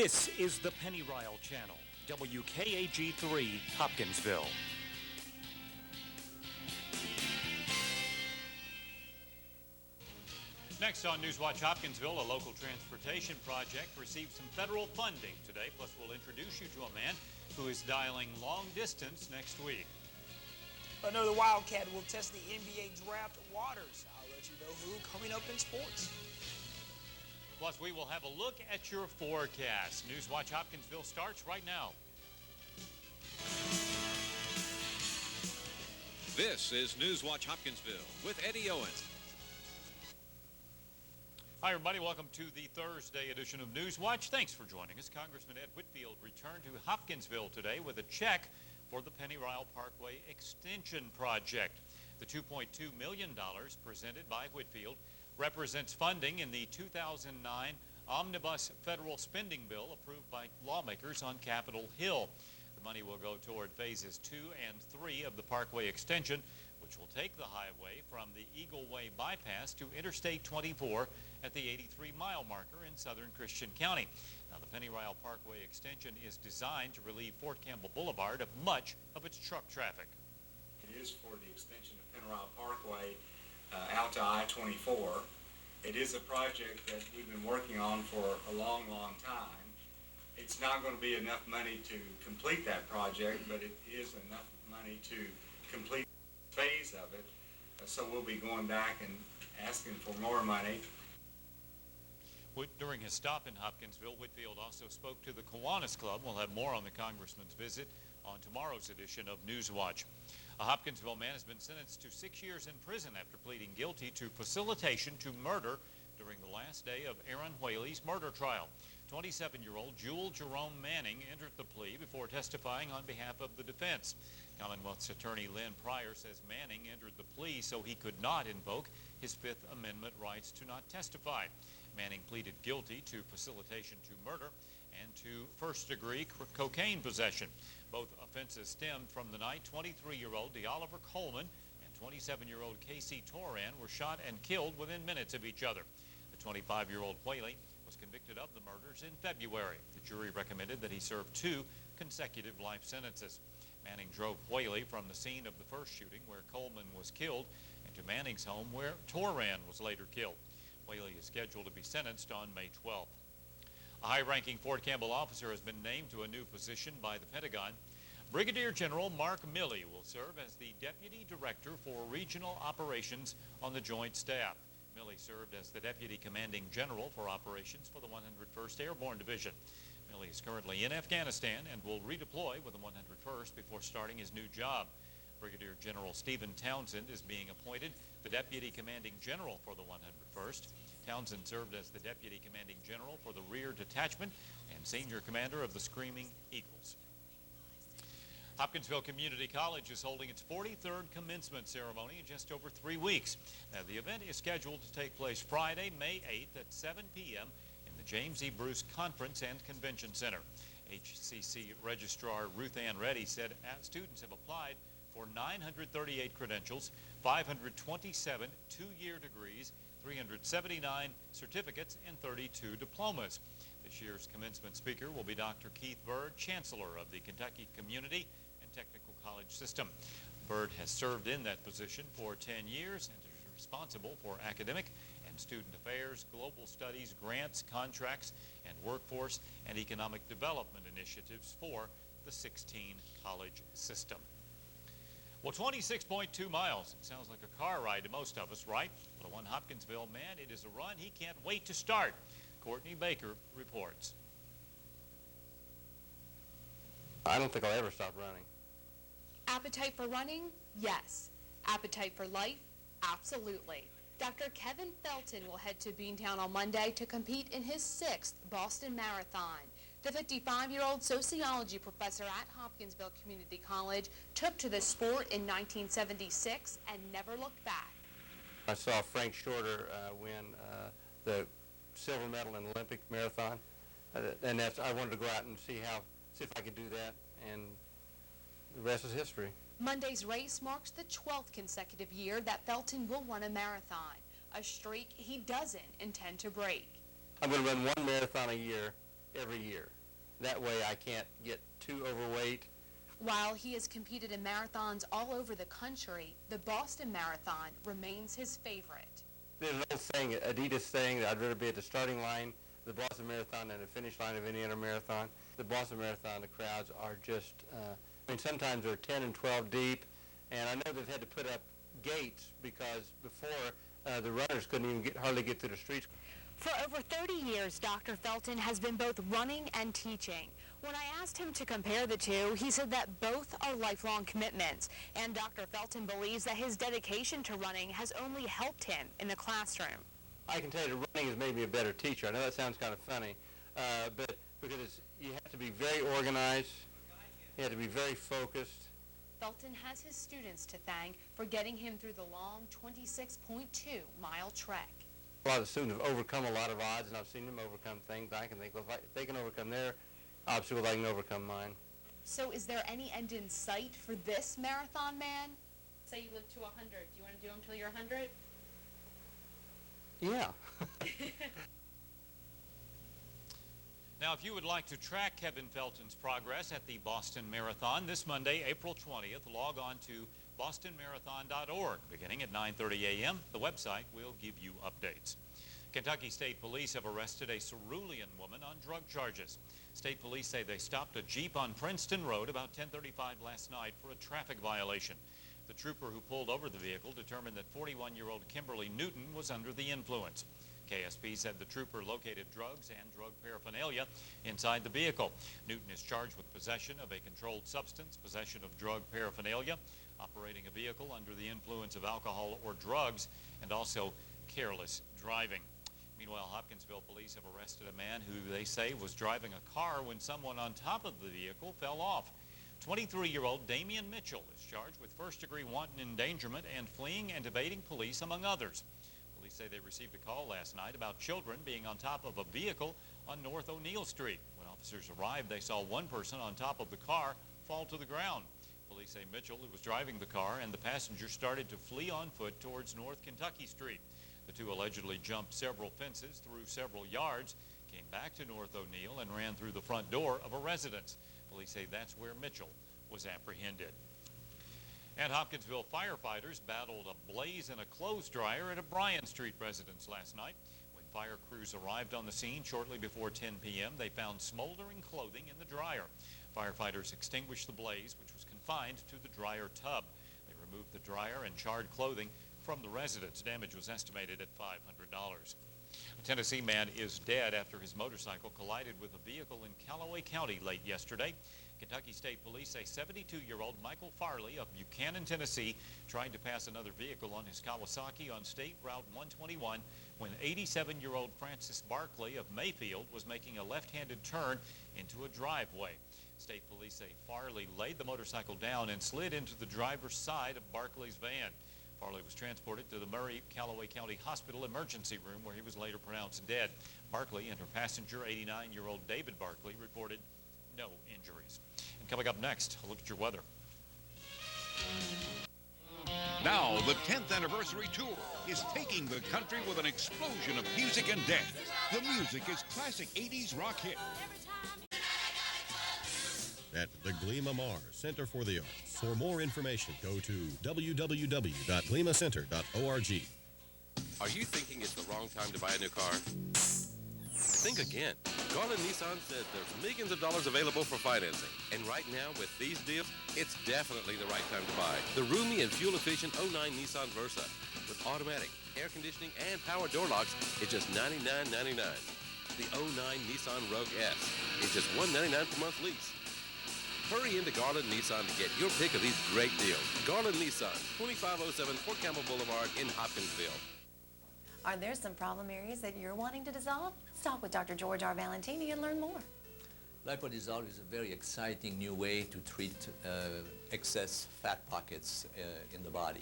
This is the Penny Ryle Channel, WKAG-3, Hopkinsville. Next on Newswatch Hopkinsville, a local transportation project received some federal funding today. Plus, we'll introduce you to a man who is dialing long distance next week. Another Wildcat will test the NBA draft waters. I'll let you know who coming up in sports. Plus, we will have a look at your forecast. Newswatch Hopkinsville starts right now. This is Newswatch Hopkinsville with Eddie Owens. Hi, everybody. Welcome to the Thursday edition of Newswatch. Thanks for joining us. Congressman Ed Whitfield returned to Hopkinsville today with a check for the Penny Ryle Parkway Extension Project. The $2.2 million presented by Whitfield represents funding in the 2009 Omnibus Federal Spending Bill approved by lawmakers on Capitol Hill. The money will go toward phases 2 and 3 of the Parkway Extension, which will take the highway from the Eagle Way bypass to Interstate 24 at the 83-mile marker in southern Christian County. Now, the Penny Ryle Parkway Extension is designed to relieve Fort Campbell Boulevard of much of its truck traffic. It is for the extension of Penny Ryle Parkway out to I-24. It is a project that we've been working on for a long, long time. It's not going to be enough money to complete that project, but it is enough money to complete the phase of it. So we'll be going back and asking for more money. During his stop in Hopkinsville, Whitfield also spoke to the Kiwanis Club. We'll have more on the congressman's visit on tomorrow's edition of Newswatch. A Hopkinsville man has been sentenced to 6 years in prison after pleading guilty to facilitation to murder during the last day of Aaron Whaley's murder trial. 27-year-old Jewel Jerome Manning entered the plea before testifying on behalf of the defense. Commonwealth's attorney Lynn Pryor says Manning entered the plea so he could not invoke his Fifth Amendment rights to not testify. Manning pleaded guilty to facilitation to murder and to first-degree cocaine possession. Both offenses stemmed from the night 23-year-old DeOliver Coleman and 27-year-old Casey Toran were shot and killed within minutes of each other. The 25-year-old Whaley was convicted of the murders in February. The jury recommended that he serve 2 consecutive life sentences. Manning drove Whaley from the scene of the first shooting where Coleman was killed and to Manning's home where Toran was later killed. Whaley is scheduled to be sentenced on May 12th. A high-ranking Fort Campbell officer has been named to a new position by the Pentagon. Brigadier General Mark Milley will serve as the Deputy Director for Regional Operations on the Joint Staff. Milley served as the Deputy Commanding General for Operations for the 101st Airborne Division. Milley is currently in Afghanistan and will redeploy with the 101st before starting his new job. Brigadier General Stephen Townsend is being appointed the Deputy Commanding General for the 101st. Townsend served as the Deputy Commanding General for the Rear Detachment and Senior Commander of the Screaming Eagles. Hopkinsville Community College is holding its 43rd commencement ceremony in just over 3 weeks. Now, the event is scheduled to take place Friday, May 8th at 7 p.m. in the James E. Bruce Conference and Convention Center. HCC Registrar Ruth Ann Reddy said students have applied for 938 credentials, 527 two-year degrees, 379 certificates, and 32 diplomas. This year's commencement speaker will be Dr. Keith Bird, Chancellor of the Kentucky Community and Technical College System. Bird has served in that position for 10 years and is responsible for academic and student affairs, global studies, grants, contracts, and workforce and economic development initiatives for the 16-college system. Well, 26.2 miles. It sounds like a car ride to most of us, right? But one Hopkinsville man, it is a run he can't wait to start. Courtney Baker reports. I don't think I'll ever stop running. Appetite for running? Yes. Appetite for life? Absolutely. Dr. Kevin Felton will head to Beantown on Monday to compete in his 6th Boston Marathon. The 55-year-old sociology professor at Hopkinsville Community College took to the sport in 1976 and never looked back. I saw Frank Shorter win the silver medal in the Olympic marathon, and I wanted to go out and see if I could do that, and the rest is history. Monday's race marks the 12th consecutive year that Felton will run a marathon, a streak he doesn't intend to break. I'm going to run one marathon a year every year. That way I can't get too overweight. While he has competed in marathons all over the country, the Boston Marathon remains his favorite. There's an old saying, Adidas saying, that I'd rather be at the starting line of the Boston Marathon than the finish line of any other marathon. The Boston Marathon, the crowds are just, I mean, sometimes they're 10 and 12 deep, and I know they've had to put up gates because before the runners couldn't even hardly get through the streets. For over 30 years, Dr. Felton has been both running and teaching. When I asked him to compare the two, he said that both are lifelong commitments, and Dr. Felton believes that his dedication to running has only helped him in the classroom. I can tell you that running has made me a better teacher. I know that sounds kind of funny, but because you have to be very organized, you have to be very focused. Felton has his students to thank for getting him through the long 26.2-mile trek. A lot of students have overcome a lot of odds, and I've seen them overcome things. I can think, well, if they can overcome their obstacles, I can overcome mine. So is there any end in sight for this marathon man? Say you live to 100. Do you want to do them until you're 100? Yeah. Now, if you would like to track Kevin Felton's progress at the Boston Marathon this Monday, April 20th, log on to bostonmarathon.org. Beginning at 9:30 a.m., the website will give you updates. Kentucky State Police have arrested a Cerulean woman on drug charges. State Police say they stopped a Jeep on Princeton Road about 10:35 last night for a traffic violation. The trooper who pulled over the vehicle determined that 41-year-old Kimberly Newton was under the influence. KSP said the trooper located drugs and drug paraphernalia inside the vehicle. Newton is charged with possession of a controlled substance, possession of drug paraphernalia, operating a vehicle under the influence of alcohol or drugs, and also careless driving. Meanwhile, Hopkinsville police have arrested a man who they say was driving a car when someone on top of the vehicle fell off. 23-year-old Damian Mitchell is charged with first-degree wanton endangerment and fleeing and evading police, among others. Police say they received a call last night about children being on top of a vehicle on North O'Neill Street. When officers arrived, they saw one person on top of the car fall to the ground. Police say Mitchell, who was driving the car, and the passenger started to flee on foot towards North Kentucky Street. The two allegedly jumped several fences through several yards, came back to North O'Neill, and ran through the front door of a residence. Police say that's where Mitchell was apprehended. And Hopkinsville firefighters battled a blaze in a clothes dryer at a Bryan Street residence last night. When fire crews arrived on the scene shortly before 10 p.m., they found smoldering clothing in the dryer. Firefighters extinguished the blaze, which was confined to the dryer tub. They removed the dryer and charred clothing from the residence. Damage was estimated at $500. A Tennessee man is dead after his motorcycle collided with a vehicle in Callaway County late yesterday. Kentucky State Police say 72-year-old Michael Farley of Buchanan, Tennessee, tried to pass another vehicle on his Kawasaki on State Route 121 when 87-year-old Francis Barkley of Mayfield was making a left-handed turn into a driveway. State Police say Farley laid the motorcycle down and slid into the driver's side of Barkley's van. Farley was transported to the Murray Callaway County Hospital emergency room, where he was later pronounced dead. Barkley and her passenger, 89-year-old David Barkley, reported no injuries. And coming up next, a look at your weather. Now, the 10th anniversary tour is taking the country with an explosion of music and dance. The music is classic 80s rock hit. At the Glima Mars Center for the Arts. For more information, go to www.glimacenter.org. Are you thinking it's the wrong time to buy a new car? Think again. Garland Nissan says there's millions of dollars available for financing. And right now, with these deals, it's definitely the right time to buy the roomy and fuel-efficient 09 Nissan Versa. With automatic, air conditioning, and power door locks, it's just $99.99. The 09 Nissan Rogue S is just $199 per month lease. Hurry into Garland Nissan to get your pick of these great deals. Garland Nissan, 2507 Fort Campbell Boulevard in Hopkinsville. Are there some problem areas that you're wanting to dissolve? Talk with Dr. George R. Valentini and learn more. Lipodissolve is a very exciting new way to treat excess fat pockets in the body.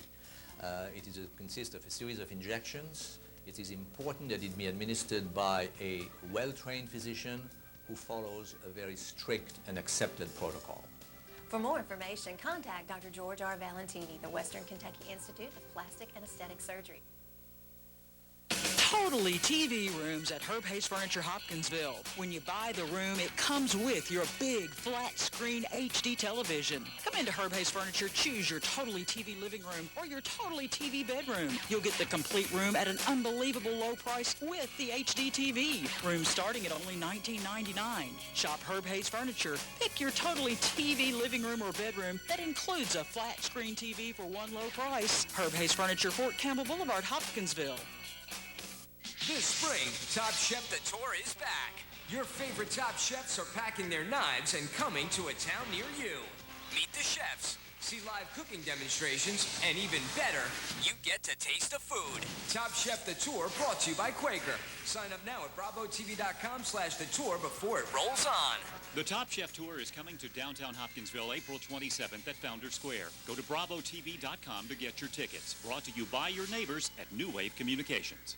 It consists of a series of injections. It is important that it be administered by a well-trained physician who follows a very strict and accepted protocol. For more information, contact Dr. George R. Valentini, the Western Kentucky Institute of Plastic and Aesthetic Surgery. totally TV rooms at Herb Hayes Furniture Hopkinsville. When you buy the room, it comes with your big flat screen HD television. Come into Herb Hayes Furniture, choose your totally TV living room or your totally TV bedroom. You'll get the complete room at an unbelievable low price with the HD TV. Rooms starting at only $19.99. Shop Herb Hayes Furniture. Pick your totally TV living room or bedroom that includes a flat screen TV for one low price. Herb Hayes Furniture, Fort Campbell Boulevard, Hopkinsville. This spring, Top Chef the Tour is back. Your favorite top chefs are packing their knives and coming to a town near you. Meet the chefs, see live cooking demonstrations, and even better, you get to taste the food. Top Chef the Tour brought to you by Quaker. Sign up now at BravoTV.com/the-tour before it rolls on. The Top Chef Tour is coming to downtown Hopkinsville April 27th at Founders Square. Go to BravoTV.com to get your tickets. Brought to you by your neighbors at New Wave Communications.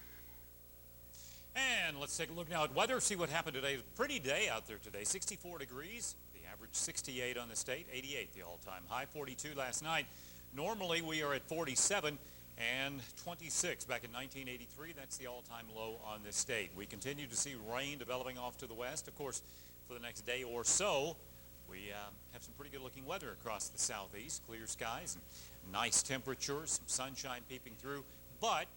And let's take a look now at weather, see what happened today. Pretty day out there today, 64 degrees, the average 68 on the state, 88 the all-time high, 42 last night. Normally we are at 47 and 26 back in 1983. That's the all-time low on this state. We continue to see rain developing off to the west. Of course, for the next day or so, we have some pretty good-looking weather across the southeast, clear skies and nice temperatures, some sunshine peeping through, but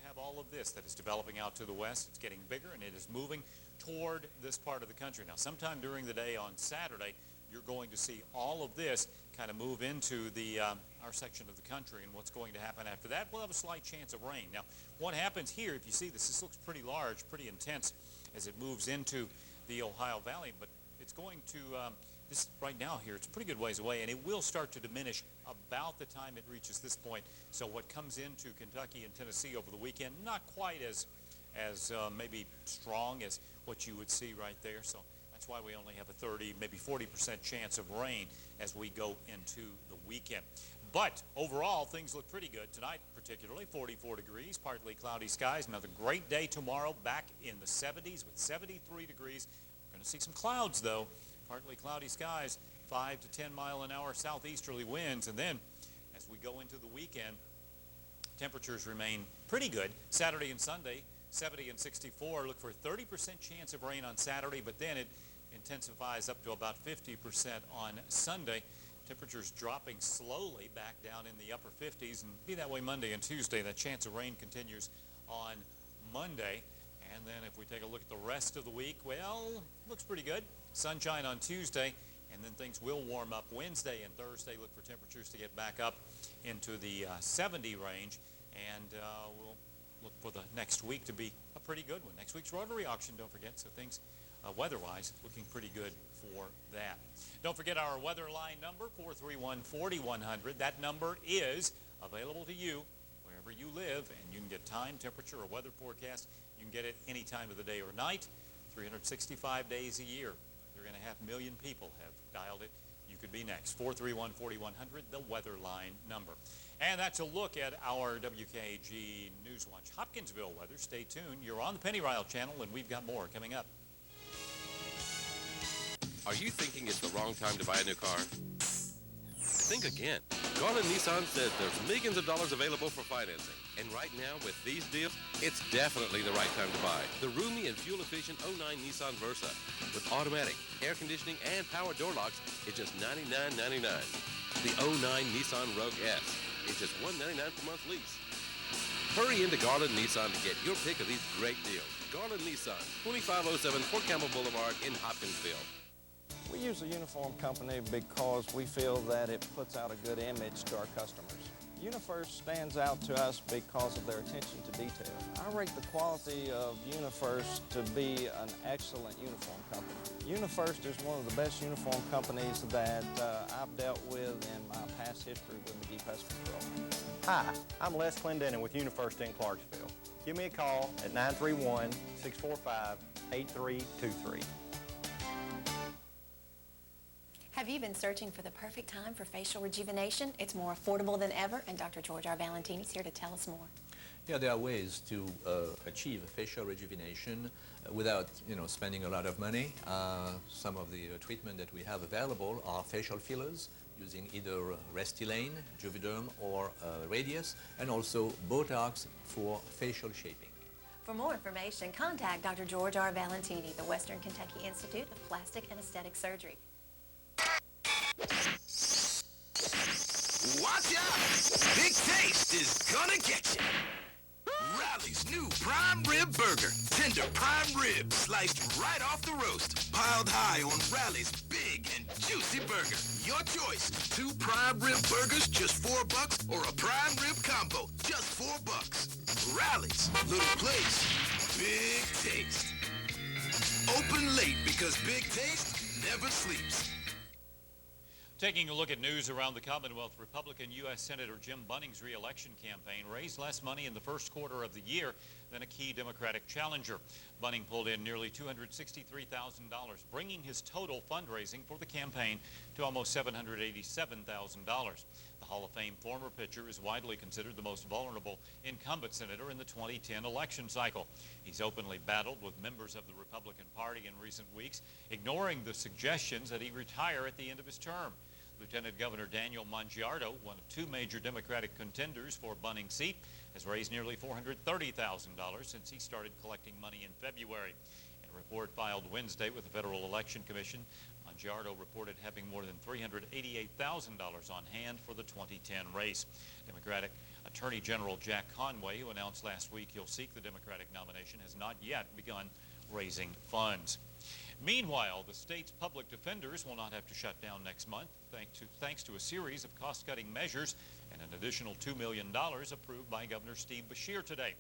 have all of this that is developing out to the west. It's getting bigger and it is moving toward this part of the country. Now, sometime during the day on Saturday, you're going to see all of this kind of move into the our section of the country, and what's going to happen after that, we'll have a slight chance of rain. Now, what happens here, if you see this looks pretty large, pretty intense as it moves into the Ohio Valley, but it's going to this right now here, it's a pretty good ways away, and it will start to diminish about the time it reaches this point. So what comes into Kentucky and Tennessee over the weekend, not quite as maybe strong as what you would see right there. So that's why we only have a 30, maybe 40% chance of rain as we go into the weekend. But overall, things look pretty good tonight, particularly 44 degrees, partly cloudy skies. Another great day tomorrow, back in the 70s with 73 degrees. We're going to see some clouds, though. Partly cloudy skies, 5 to 10 mile an hour southeasterly winds, and then as we go into the weekend, temperatures remain pretty good. Saturday and Sunday, 70 and 64. Look for a 30% chance of rain on Saturday, but then it intensifies up to about 50% on Sunday. Temperatures dropping slowly back down in the upper 50s, and be that way Monday and Tuesday. That chance of rain continues on Monday. And then if we take a look at the rest of the week, well, looks pretty good. Sunshine on Tuesday, and then things will warm up Wednesday and Thursday. Look for temperatures to get back up into the 70 range, and we'll look for the next week to be a pretty good one. Next week's Rotary auction, don't forget, so things weather-wise looking pretty good for that. Don't forget our weather line number, 431-4100. That number is available to you wherever you live, and you can get time, temperature, or weather forecast. You can get it any time of the day or night, 365 days a year. 3.5 million people have dialed it. You could be next. 431-4100, the weather line number. And that's a look at our WKAG Newswatch Hopkinsville weather. Stay tuned. You're on the Penny Ryle channel, and we've got more coming up. Are you thinking it's the wrong time to buy a new car? Think again. Garland Nissan says there's millions of dollars available for financing. And right now, with these deals, it's definitely the right time to buy the roomy and fuel-efficient 09 Nissan Versa. With automatic, air conditioning, and power door locks, it's just $99.99. The 09 Nissan Rogue S is just $199 per month lease. Hurry into Garland Nissan to get your pick of these great deals. Garland Nissan, 2507 Fort Campbell Boulevard in Hopkinsville. We use a uniform company because we feel that it puts out a good image to our customers. UniFirst stands out to us because of their attention to detail. I rate the quality of UniFirst to be an excellent uniform company. UniFirst is one of the best uniform companies that I've dealt with in my past history with McGee Pest Control. Hi, I'm Les Clendenin with UniFirst in Clarksville. Give me a call at 931-645-8323. Have you been searching for the perfect time for facial rejuvenation? It's more affordable than ever, and Dr. George R. Valentini is here to tell us more. Yeah, there are ways to achieve facial rejuvenation without, spending a lot of money. Some of the treatment that we have available are facial fillers using either Restylane, Juvederm, or Radius, and also Botox for facial shaping. For more information, contact Dr. George R. Valentini, the Western Kentucky Institute of Plastic and Aesthetic Surgery. Watch out! Big Taste is gonna get you. Rally's new prime rib burger. Tender prime ribs sliced right off the roast. Piled high on Rally's big and juicy burger. Your choice. 2 prime rib burgers, just $4, or a prime rib combo, just $4. Rally's. Little place. Big taste. Open late because Big Taste never sleeps. Taking a look at news around the Commonwealth, Republican U.S. Senator Jim Bunning's re-election campaign raised less money in the first quarter of the year than a key Democratic challenger. Bunning pulled in nearly $263,000, bringing his total fundraising for the campaign to almost $787,000. The Hall of Fame former pitcher is widely considered the most vulnerable incumbent senator in the 2010 election cycle. He's openly battled with members of the Republican Party in recent weeks, ignoring the suggestions that he retire at the end of his term. Lieutenant Governor Daniel Mangiardo, one of 2 major Democratic contenders for Bunning's seat, has raised nearly $430,000 since he started collecting money in February. In a report filed Wednesday with the Federal Election Commission, Mangiardo reported having more than $388,000 on hand for the 2010 race. Democratic Attorney General Jack Conway, who announced last week he'll seek the Democratic nomination, has not yet begun raising funds. Meanwhile, the state's public defenders will not have to shut down next month thanks to a series of cost-cutting measures and an additional $2 million approved by Governor Steve Beshear today.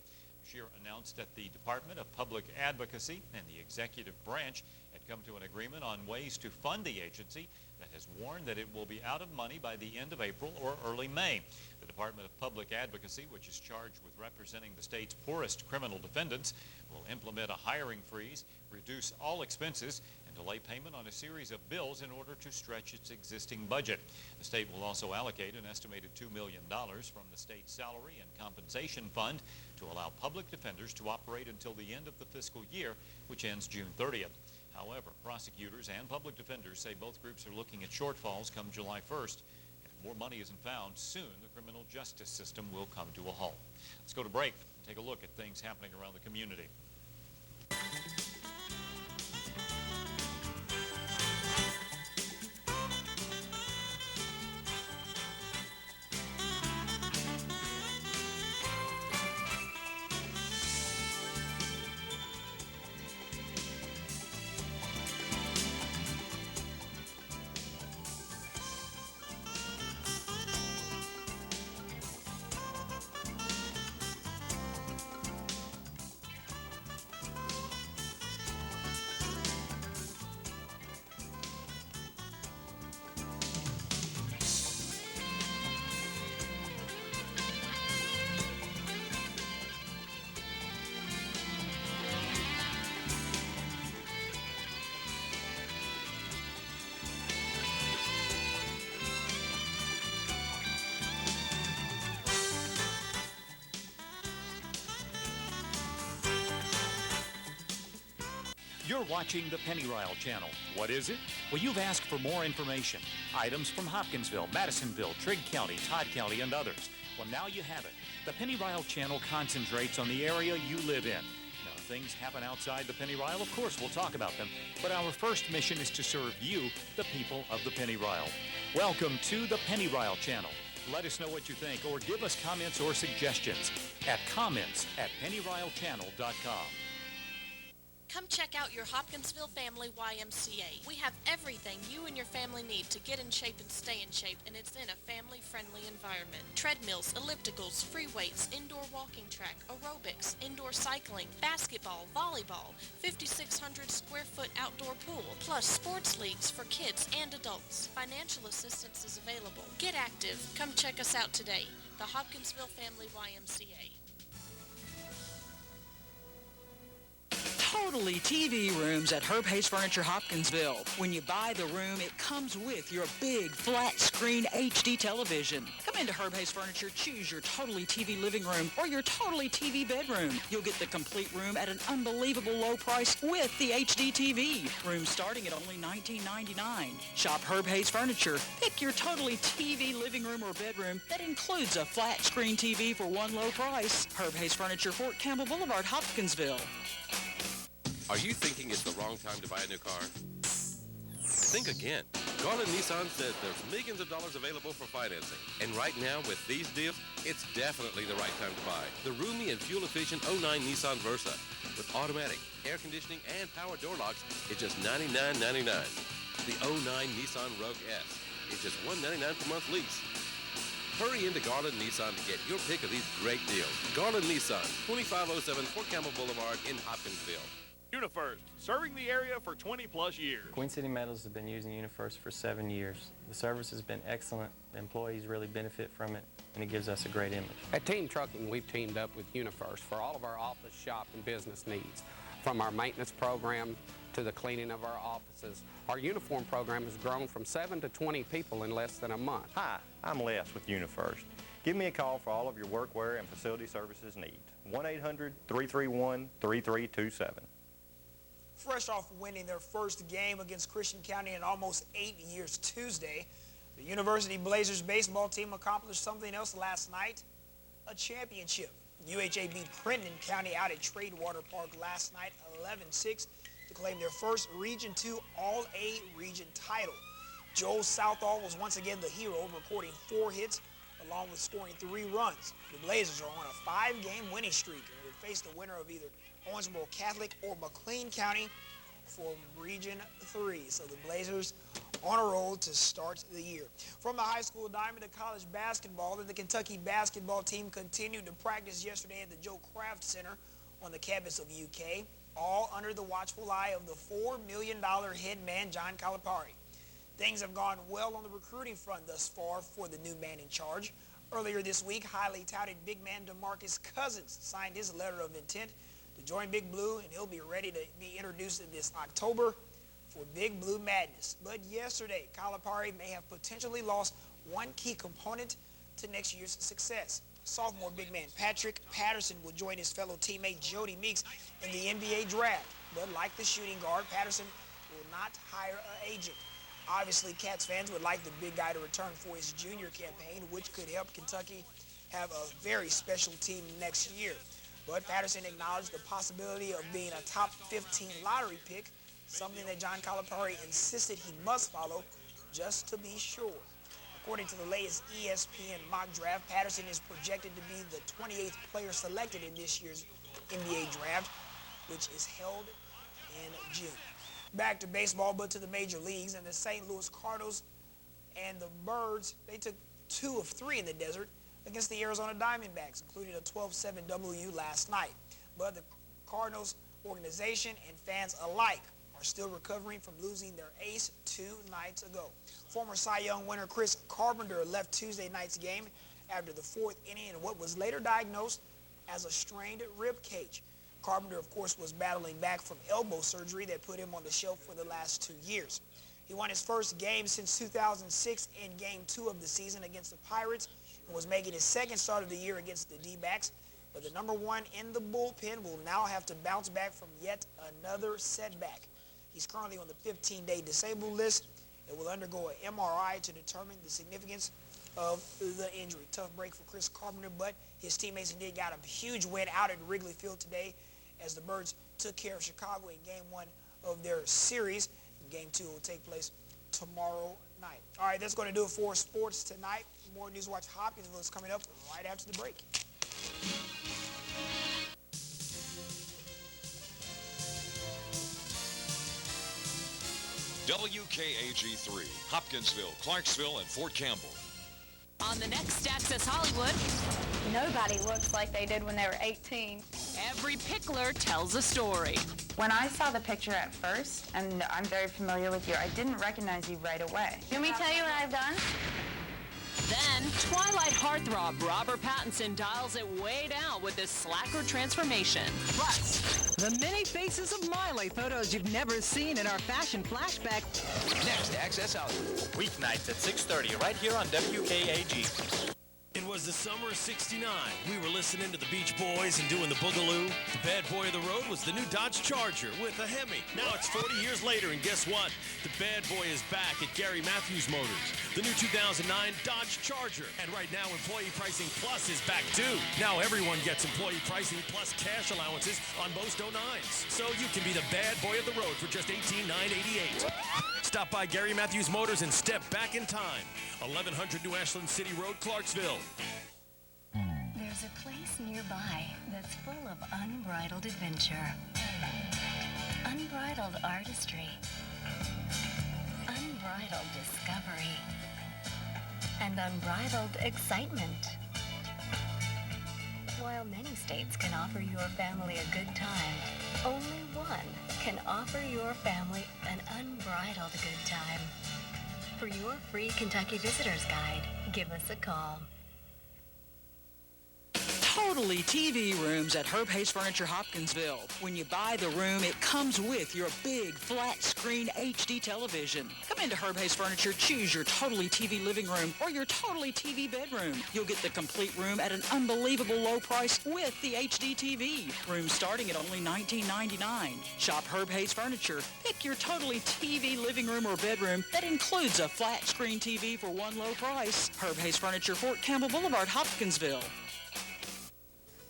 Beshear announced that the Department of Public Advocacy and the executive branch had come to an agreement on ways to fund the agency that has warned that it will be out of money by the end of April or early May. The Department of Public Advocacy, which is charged with representing the state's poorest criminal defendants, will implement a hiring freeze, reduce all expenses, and delay payment on a series of bills in order to stretch its existing budget. The state will also allocate an estimated $2 million from the state's salary and compensation fund to allow public defenders to operate until the end of the fiscal year, which ends June 30th. However, prosecutors and public defenders say both groups are looking at shortfalls come July 1st. If more money isn't found soon, the criminal justice system will come to a halt. Let's go to break and take a look at things happening around the community. You're watching the Pennyrile Channel. What is it? Well, you've asked for more information. Items from Hopkinsville, Madisonville, Trigg County, Todd County, and others. Well, now you have it. The Pennyrile Channel concentrates on the area you live in. Now, if things happen outside the Pennyrile, of course, we'll talk about them. But our first mission is to serve you, the people of the Pennyrile. Welcome to the Pennyrile Channel. Let us know what you think or give us comments or suggestions at comments@pennyrilechannel.com. Come check out your Hopkinsville Family YMCA. We have everything you and your family need to get in shape and stay in shape, and it's in a family-friendly environment. Treadmills, ellipticals, free weights, indoor walking track, aerobics, indoor cycling, basketball, volleyball, 5,600 square foot outdoor pool, plus sports leagues for kids and adults. Financial assistance is available. Get active. Come check us out today. The Hopkinsville Family YMCA. totally TV rooms at Herb Hayes Furniture Hopkinsville. When you buy the room, it comes with your big flat screen HD television. Come into Herb Hayes Furniture, choose your totally TV living room or your totally TV bedroom. You'll get the complete room at an unbelievable low price with the HD TV. Rooms starting at only $19.99. Shop Herb Hayes Furniture. Pick your totally TV living room or bedroom that includes a flat screen TV for one low price. Herb Hayes Furniture, Fort Campbell Boulevard, Hopkinsville. Are you thinking it's the wrong time to buy a new car? Think again. Garland Nissan says there's millions of dollars available for financing. And right now, with these deals, it's definitely the right time to buy the roomy and fuel-efficient 09 Nissan Versa with automatic, air conditioning, and power door locks is just $99.99. The 09 Nissan Rogue S is just $199 per month lease. Hurry into Garland Nissan to get your pick of these great deals. Garland Nissan, 2507 Fort Campbell Boulevard in Hopkinsville. UniFirst, serving the area for 20-plus years. Queen City Metals has been using UniFirst for 7 years. The service has been excellent. The employees really benefit from it, and it gives us a great image. At Team Trucking, we've teamed up with UniFirst for all of our office, shop, and business needs. From our maintenance program to the cleaning of our offices, our uniform program has grown from 7 to 20 people in less than a month. Hi, I'm Les with UniFirst. Give me a call for all of your workwear and facility services needs. 1-800-331-3327. Fresh off winning their first game against Christian County in almost 8 years Tuesday, the University Blazers baseball team accomplished something else last night, a championship. UHA beat Crittenden County out at Tradewater Park last night 11-6 to claim their first Region 2 All-A region title. Joel Southall was once again the hero, recording 4 hits along with scoring 3 runs. The Blazers are on a 5-game winning streak and will face the winner of either Owensboro Catholic or McLean County for Region 3. So the Blazers on a roll to start the year. From the high school diamond to college basketball, the Kentucky basketball team continued to practice yesterday at the Joe Kraft Center on the campus of UK, all under the watchful eye of the $4 million head man, John Calipari. Things have gone well on the recruiting front thus far for the new man in charge. Earlier this week, highly touted big man DeMarcus Cousins signed his letter of intent to join Big Blue, and he'll be ready to be introduced in this October for Big Blue Madness. But yesterday, Calipari may have potentially lost one key component to next year's success. Sophomore big man Patrick Patterson will join his fellow teammate Jody Meeks in the NBA draft. But like the shooting guard, Patterson will not hire an agent. Obviously, Cats fans would like the big guy to return for his junior campaign, which could help Kentucky have a very special team next year. But Patterson acknowledged the possibility of being a top 15 lottery pick, something that John Calipari insisted he must follow just to be sure. According to the latest ESPN mock draft, Patterson is projected to be the 28th player selected in this year's NBA draft, which is held in June. Back to baseball, but to the major leagues, and the St. Louis Cardinals and the Birds, they took 2 of 3 in the desert against the Arizona Diamondbacks, including a 12-7 W last night. But the Cardinals organization and fans alike are still recovering from losing their ace 2 nights ago. Former Cy Young winner Chris Carpenter left Tuesday night's game after the 4th inning in what was later diagnosed as a strained rib cage. Carpenter, of course, was battling back from elbow surgery that put him on the shelf for the last 2 years. He won his first game since 2006 in Game 2 of the season against the Pirates and was making his second start of the year against the D-backs. But the number 1 in the bullpen will now have to bounce back from yet another setback. He's currently on the 15-day disabled list and will undergo an MRI to determine the significance of the injury. Tough break for Chris Carpenter, but his teammates indeed got a huge win out at Wrigley Field today as the Birds took care of Chicago in Game 1 of their series. Game 2 will take place tomorrow night. All right, that's going to do it for sports tonight. More News Watch Hopkinsville is coming up right after the break. WKAG-3, Hopkinsville, Clarksville, and Fort Campbell. On the next Access Hollywood, nobody looks like they did when they were 18. Every pickler tells a story. When I saw the picture at first, and I'm very familiar with you, I didn't recognize you right away. Let me tell you what I've done. Then, Twilight heartthrob Robert Pattinson dials it way down with this slacker transformation. Plus, the many faces of Miley, photos you've never seen in our fashion flashback. Next, Access Hollywood. Weeknights at 6:30 right here on WKAG. It was the summer of '69. We were listening to the Beach Boys and doing the Boogaloo. The bad boy of the road was the new Dodge Charger with a Hemi. Now it's 40 years later, and guess what? The bad boy is back at Gary Matthews Motors. The new 2009 Dodge Charger. And right now, Employee Pricing Plus is back too. Now everyone gets Employee Pricing Plus cash allowances on most 09s. So you can be the bad boy of the road for just $18,988. Stop by Gary Matthews Motors and step back in time. 1100 New Ashland City Road, Clarksville. There's a place nearby that's full of unbridled adventure, unbridled artistry, unbridled discovery, and unbridled excitement. While many states can offer your family a good time, only one can offer your family an unbridled good time. For your free Kentucky Visitor's Guide, give us a call. Totally TV rooms at Herb Hayes Furniture Hopkinsville. When you buy the room, it comes with your big flat screen HD television. Come into Herb Hayes Furniture, choose your Totally TV living room or your Totally TV bedroom. You'll get the complete room at an unbelievable low price with the HD TV. Room starting at only $19.99. Shop Herb Hayes Furniture. Pick your Totally TV living room or bedroom that includes a flat screen TV for one low price. Herb Hayes Furniture, Fort Campbell Boulevard, Hopkinsville.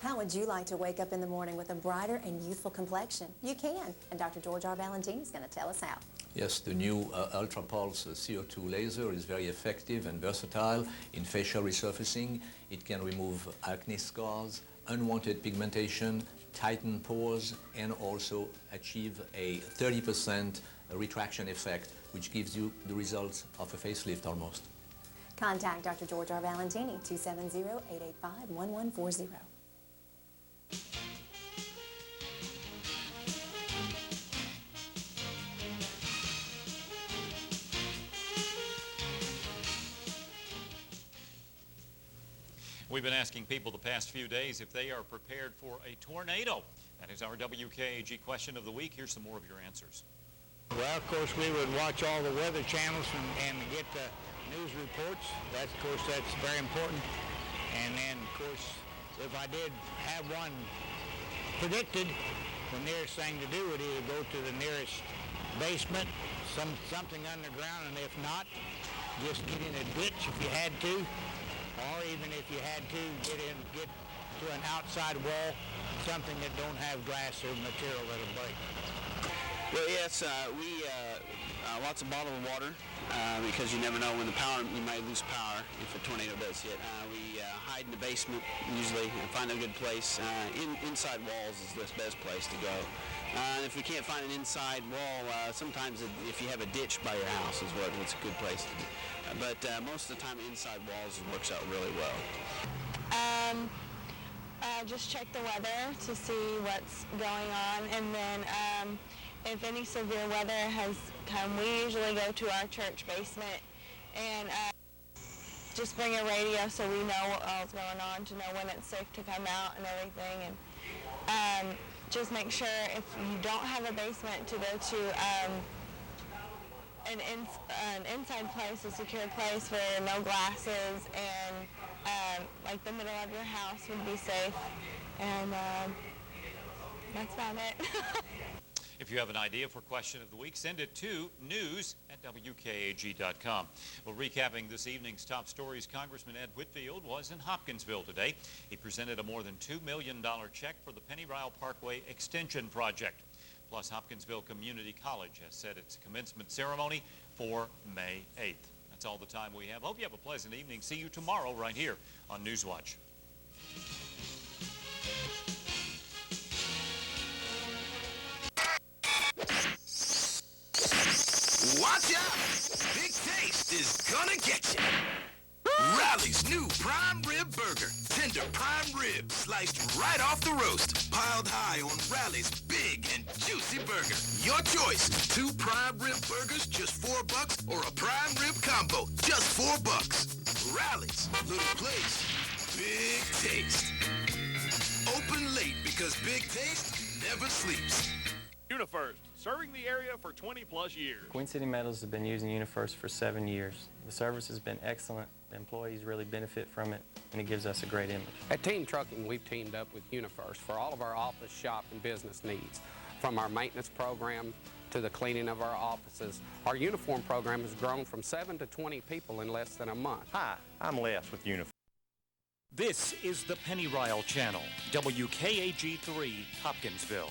How would you like to wake up in the morning with a brighter and youthful complexion? You can, and Dr. George R. Valentini is going to tell us how. Yes, the new Ultra Pulse CO2 laser is very effective and versatile in facial resurfacing. It can remove acne scars, unwanted pigmentation, tighten pores, and also achieve a 30% retraction effect, which gives you the results of a facelift almost. Contact Dr. George R. Valentini, 270-885-1140. We've been asking people the past few days if they are prepared for a tornado. That is our WKAG question of the week. Here's some more of your answers. Well, of course, we would watch all the weather channels and get the news reports. Of course, that's very important. And then, of course, if I did have one predicted, the nearest thing to do would either go to the nearest basement, something underground, and if not, just get in a ditch if you had to, or even if you had to, get to an outside wall, something that don't have glass or material that'll break. Well, yes, lots of bottled water because you never know when you might lose power if a tornado does hit. We hide in the basement usually and find a good place. Inside walls is the best place to go. If we can't find an inside wall, sometimes if you have a ditch by your house is what's a good place to do. But most of the time, inside walls works out really well. Just check the weather to see what's going on, and then if any severe weather has come, we usually go to our church basement and just bring a radio so we know what all's going on, to know when it's safe to come out and everything. And just make sure if you don't have a basement to go to an inside place, a secure place where no glasses and like the middle of your house would be safe. And that's about it. If you have an idea for question of the week, send it to news@WKAG.com. Well, recapping this evening's top stories, Congressman Ed Whitfield was in Hopkinsville today. He presented a more than $2 million check for the Pennyrile Parkway Extension Project. Plus, Hopkinsville Community College has set its commencement ceremony for May 8th. That's all the time we have. Hope you have a pleasant evening. See you tomorrow right here on Newswatch. Watch out! Big Taste is gonna get you. Rally's new prime rib burger. Tender prime rib sliced right off the roast. piled high on Rally's big and juicy burger. Your choice, 2 prime rib burgers, just $4, or a prime rib combo, just $4. Rally's, little place, big taste. Open late because big taste never sleeps. UniFirst, serving the area for 20-plus years. Queen City Metals has been using UniFirst for 7 years. The service has been excellent. The employees really benefit from it, and it gives us a great image. At Team Trucking, we've teamed up with UniFirst for all of our office, shop, and business needs. From our maintenance program to the cleaning of our offices, our uniform program has grown from 7 to 20 people in less than a month. Hi, I'm Les with UniFirst. This is the Penny Ryle Channel, WKAG-3, Hopkinsville.